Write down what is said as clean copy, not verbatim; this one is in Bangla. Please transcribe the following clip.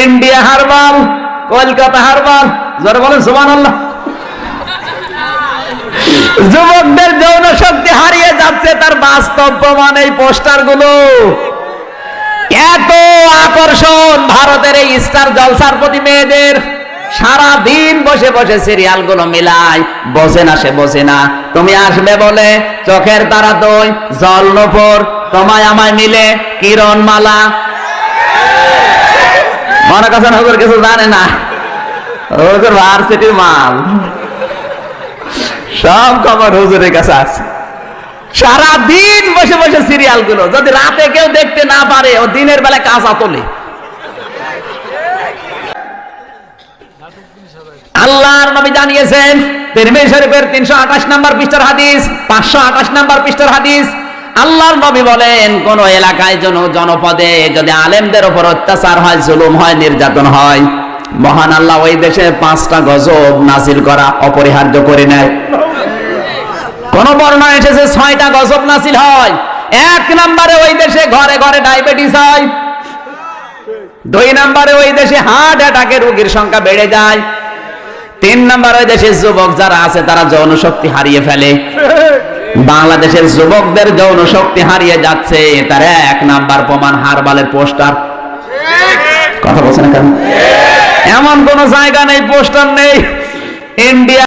ইন্ডিয়া হারবাল, কলকাতা হারবাল, জোরে বলেন সুবহানাল্লাহ। যুবকদের যৌন শক্তি হারিয়ে যাচ্ছে, তার বাস্তব প্রমাণ এই পোস্টার গুলো। এত আকর্ষণ ভারতের এই স্টার জলসার প্রতি মেয়েদের, সারা দিন বসে বসে সিরিয়াল গুলো মিলায়, বসে না সে বসে না। তুমি আসবে বলে চোখের তারা দই, জল নূপুর, তোমায় আমায় মিলে, কিরণ মালা। মনে করছেন হুজুর কিছু জানে না? হুজুর ভার্সিটির মাল, সব খবর হুজুরের কাছে আছে। সারা দিন বসে বসে সিরিয়াল গুলো, যদি রাতে কেউ দেখতে না পারে, ও দিনের বেলা কাঁচা তোলে। আল্লাহর নবী জানিয়েছেন, তিরমিজি শরীফের 328 নম্বর পৃষ্ঠার হাদিস, 528 নম্বর পৃষ্ঠার হাদিস, আল্লাহর নবী বলেন, কোন এলাকায় জনপদে যদি আলেমদের উপর অত্যাচার হয়, জুলুম হয়, নির্যাতন হয়, মহান আল্লাহ ওই দেশে 5টা গজব নাজিল করা অপরিহার্য করে নেয়। কোন বর্ণনা এসেছে 6টা গজব নাজিল হয়। 1 নম্বরে ওই দেশে ঘরে ঘরে ডায়াবেটিস হয়। 2 নম্বরে ওই দেশে হার্ট অ্যাটাকের রোগীর সংখ্যা বেড়ে যায়। 3 নম্বরে ওই দেশের যুবক যারা আছে তারা যৌন শক্তি হারিয়ে ফেলে। বাংলাদেশের যুবকদের যৌন শক্তি হারিয়ে যাচ্ছে, তার 1 নাম্বার প্রমাণ হারবালের পোস্টার। কথা বলছেন কেন? এমন কোন জায়গা নেই পোস্টার নেই। ইন্ডিয়া